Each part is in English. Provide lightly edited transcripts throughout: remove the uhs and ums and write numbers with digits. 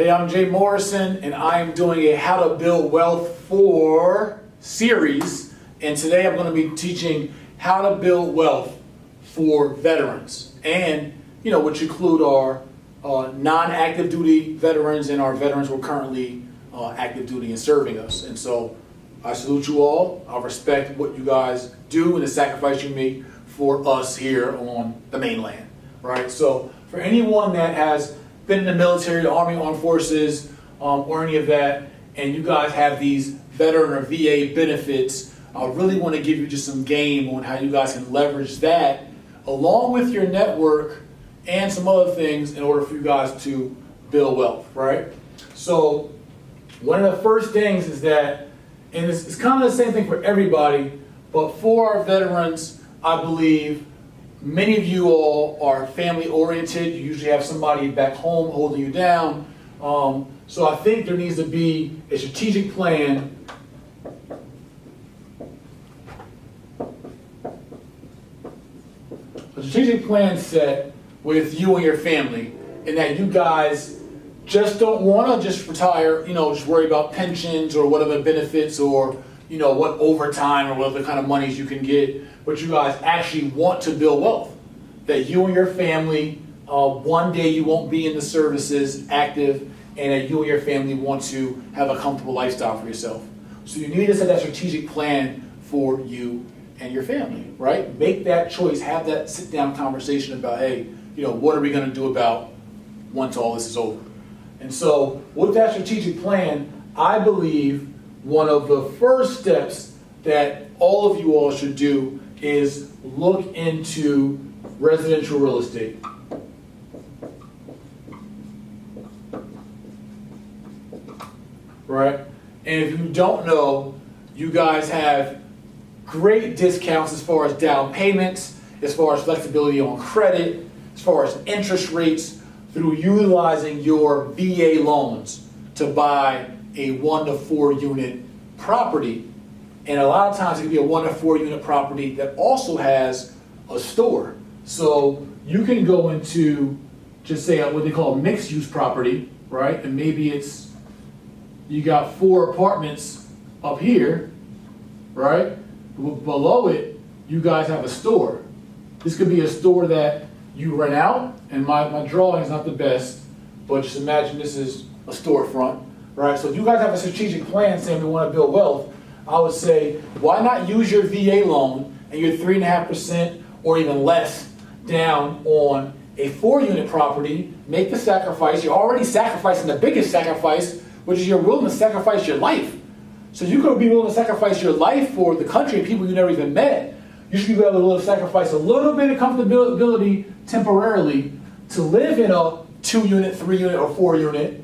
Hey, I'm Jay Morrison, and I am doing a How to Build Wealth for series. And today I'm going to be teaching how to build wealth for veterans, and which include our non-active duty veterans and our veterans who are currently active duty and serving us. And so I salute you all. I respect what you guys do and the sacrifice you make for us here on the mainland, right? So for anyone that has been in the military, the Army, Armed Forces, or any of that, and you guys have these veteran or VA benefits, I really want to give you just some game on how you guys can leverage that along with your network and some other things in order for you guys to build wealth, right? So one of the first things is that, and it's kind of the same thing for everybody, but for our veterans, I believe many of you all are family oriented. You usually have somebody back home holding you down. So I think there needs to be a strategic plan set with you and your family, and that you guys just don't want to just retire, just worry about pensions or whatever benefits or, what overtime or whatever kind of monies you can get, but you guys actually want to build wealth. That you and your family, one day you won't be in the services active, and that you and your family want to have a comfortable lifestyle for yourself. So you need to set that strategic plan for you and your family, right? Make that choice, have that sit down conversation about, hey, what are we going to do about once all this is over? And so with that strategic plan, I believe one of the first steps that all of you all should do is look into residential real estate. Right? And if you don't know, you guys have great discounts as far as down payments, as far as flexibility on credit, as far as interest rates, through utilizing your VA loans to buy a 1 to 4 unit property. And a lot of times it can be a 1 to 4 unit property that also has a store. So you can go into, just say, what they call a mixed use property, right? And maybe you got 4 apartments up here, right? Below it, you guys have a store. This could be a store that you rent out, and my drawing is not the best, but just imagine this is a storefront, right? So if you guys have a strategic plan saying we want to build wealth, I would say, why not use your VA loan and your 3.5% or even less down on a 4 unit property, make the sacrifice. You're already sacrificing the biggest sacrifice, which is you're willing to sacrifice your life. So you could be willing to sacrifice your life for the country and people you never even met. You should be able to sacrifice a little bit of comfortability temporarily to live in a 2 unit, 3 unit, or 4 unit,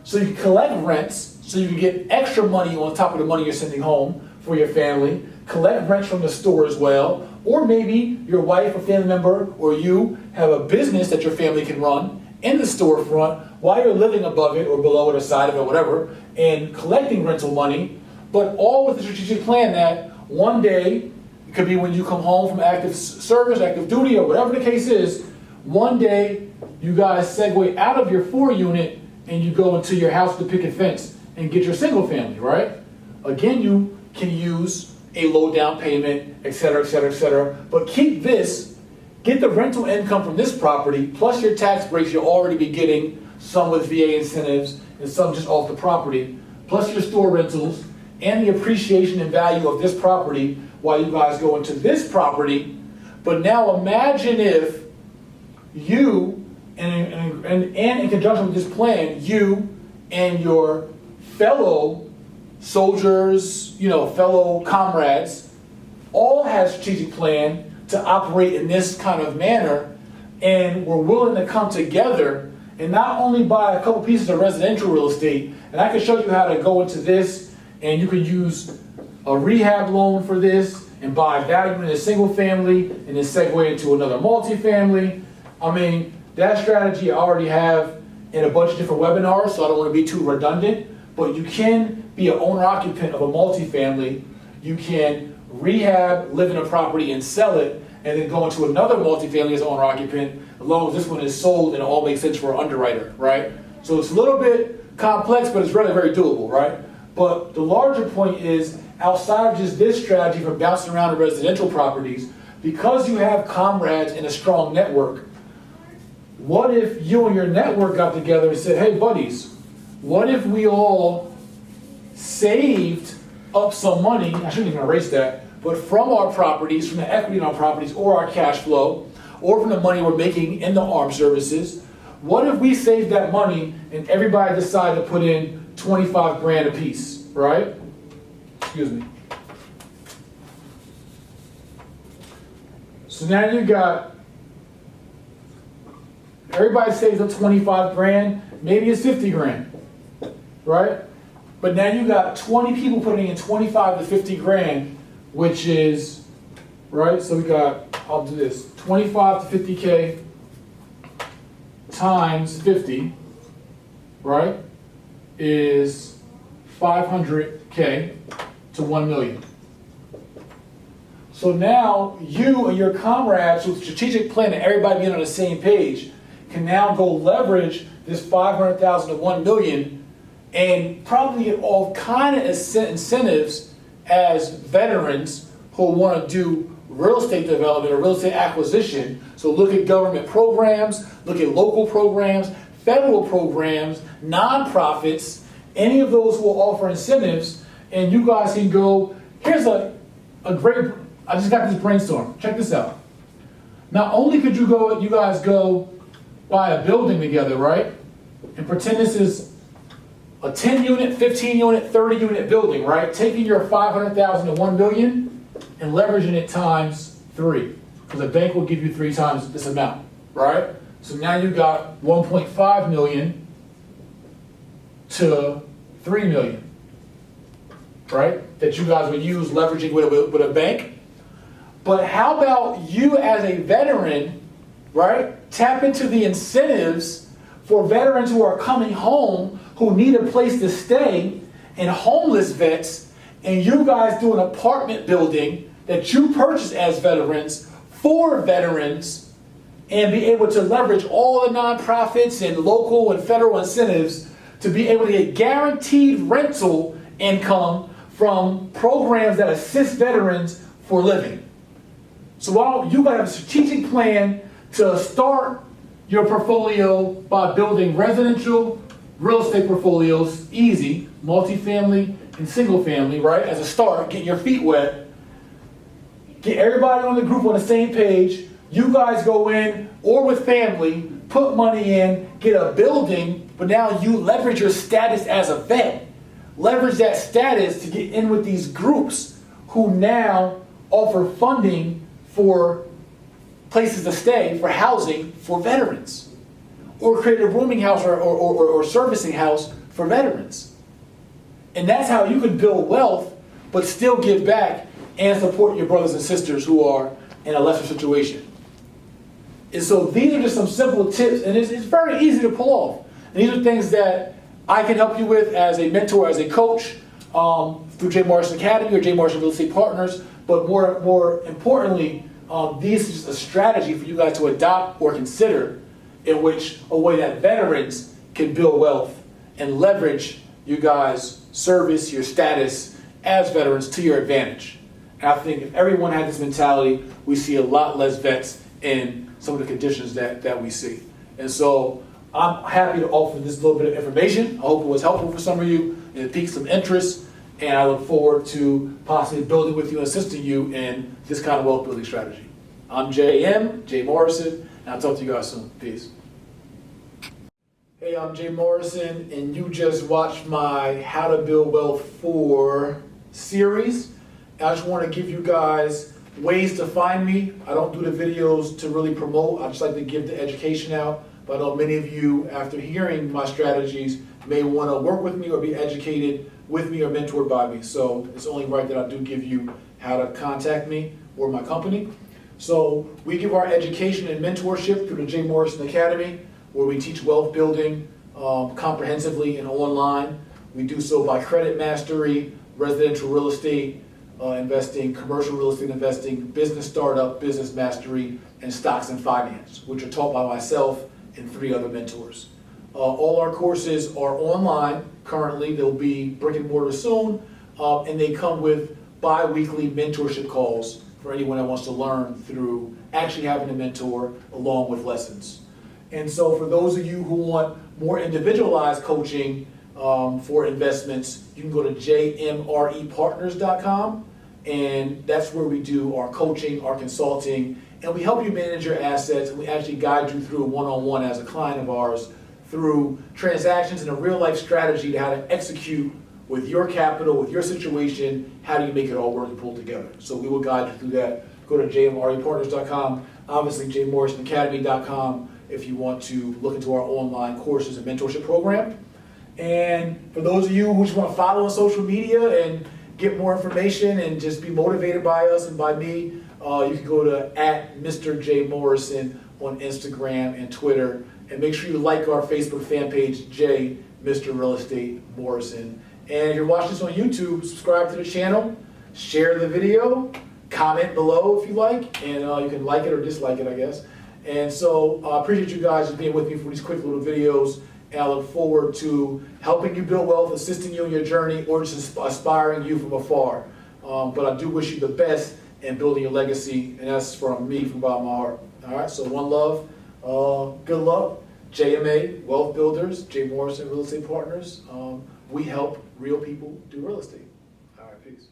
so you can collect rents, so you can get extra money on top of the money you're sending home for your family, collect rents from the store as well, or maybe your wife or family member or you have a business that your family can run in the storefront while you're living above it or below it or side of it or whatever, and collecting rental money, but all with a strategic plan that one day, it could be when you come home from active service, active duty, or whatever the case is, one day you guys segue out of your 4 unit and you go into your house with a picket fence and get your single family, right? Again, you can use a low down payment, et cetera, et cetera, et cetera, but keep this, get the rental income from this property, plus your tax breaks you'll already be getting, some with VA incentives and some just off the property, plus your store rentals and the appreciation and value of this property while you guys go into this property. But now imagine if you, and in conjunction with this plan, you and your fellow soldiers, fellow comrades, all have a strategic plan to operate in this kind of manner, and we're willing to come together and not only buy a couple pieces of residential real estate, and I can show you how to go into this, and you can use a rehab loan for this and buy value in a single family and then segue into another multifamily. I mean, that strategy I already have in a bunch of different webinars, so I don't want to be too redundant, but you can be an owner-occupant of a multifamily. You can rehab, live in a property and sell it, and then go into another multifamily as owner-occupant, as long as this one is sold and it all makes sense for an underwriter, right? So it's a little bit complex, but it's really very doable, right? But the larger point is, outside of just this strategy for bouncing around in residential properties, because you have comrades in a strong network, what if you and your network got together and said, hey buddies, what if we all saved up some money, I shouldn't even erase that, but from our properties, from the equity in our properties, or our cash flow, or from the money we're making in the armed services, what if we saved that money and everybody decided to put in 25 grand a piece, right? Excuse me. So now you got, everybody saves up 25 grand, maybe it's 50 grand, right? But now you got 20 people putting in 25 to 50 grand, which is, right, so we got, I'll do this, 25 to 50K times 50, right, is 500K to 1 million. So now you and your comrades with strategic plan and everybody being on the same page can now go leverage this 500,000 to 1 million and probably get all kind of incentives as veterans who want to do real estate development or real estate acquisition. So look at government programs, look at local programs, federal programs, nonprofits, any of those will offer incentives, and you guys can go, here's a great, I just got this brainstorm, check this out. Not only could you guys go buy a building together, right? And pretend this is a 10 unit, 15 unit, 30 unit building, right? Taking your 500,000 to 1 million and leveraging it times 3. Because a bank will give you 3 times this amount, right? So now you got 1.5 million to 3 million, right? That you guys would use leveraging with a bank. But how about you as a veteran, right? Tap into the incentives for veterans who are coming home, who need a place to stay, and homeless vets, and you guys do an apartment building that you purchase as veterans for veterans, and be able to leverage all the nonprofits and local and federal incentives to be able to get guaranteed rental income from programs that assist veterans for living. So while you guys have a strategic plan to start your portfolio by building residential real estate portfolios, easy, multifamily and single family, right? As a start, get your feet wet, get everybody on the group on the same page. You guys go in, or with family, put money in, get a building, but now you leverage your status as a vet. Leverage that status to get in with these groups who now offer funding for places to stay, for housing for veterans. Or create a rooming house or servicing house for veterans. And that's how you can build wealth, but still give back and support your brothers and sisters who are in a lesser situation. And so these are just some simple tips, and it's very easy to pull off. And these are things that I can help you with as a mentor, as a coach, through J. Morrison Academy or J. Morrison Real Estate Partners. But more importantly, this is a strategy for you guys to adopt or consider, in which a way that veterans can build wealth and leverage you guys' service, your status as veterans to your advantage. And I think if everyone had this mentality, we see a lot less vets in some of the conditions that we see. And so I'm happy to offer this little bit of information. I hope it was helpful for some of you and it piqued some interest. And I look forward to possibly building with you and assisting you in this kind of wealth building strategy. I'm J Morrison, and I'll talk to you guys soon. Peace. Hey, I'm J Morrison, and you just watched my How to Build Wealth 4 series. I just want to give you guys ways to find me. I don't do the videos to really promote. I just like to give the education out. But I know many of you, after hearing my strategies, may want to work with me or be educated with me or mentored by me. So it's only right that I do give you how to contact me or my company. So we give our education and mentorship through the J. Morrison Academy, where we teach wealth building comprehensively and online. We do so by credit mastery, residential real estate investing, commercial real estate investing, business startup, business mastery, and stocks and finance, which are taught by myself and 3 other mentors. All our courses are online currently. They'll be brick and mortar soon, and they come with bi-weekly mentorship calls for anyone that wants to learn through actually having a mentor along with lessons. And so for those of you who want more individualized coaching for investments, you can go to jmrepartners.com, and that's where we do our coaching, our consulting, and we help you manage your assets, and we actually guide you through one-on-one as a client of ours through transactions and a real-life strategy to how to execute with your capital, with your situation, how do you make it all work and pull together. So we will guide you through that. Go to jmrepartners.com, obviously jmorrisonacademy.com if you want to look into our online courses and mentorship program. And for those of you who just want to follow on social media and get more information and just be motivated by us and by me, you can go to @MrJMorrison on Instagram and Twitter. And make sure you like our Facebook fan page, J Mr. Real Estate Morrison. And if you're watching this on YouTube, subscribe to the channel, share the video, comment below if you like, and you can like it or dislike it, I guess. And so I appreciate you guys just being with me for these quick little videos, and I look forward to helping you build wealth, assisting you in your journey, or just inspiring you from afar. But I do wish you the best in building your legacy, and that's from me, from the bottom of my heart. All right, so one love, good luck. JMA Wealth Builders, J Morrison Real Estate Partners. We help real people do real estate. All right, peace.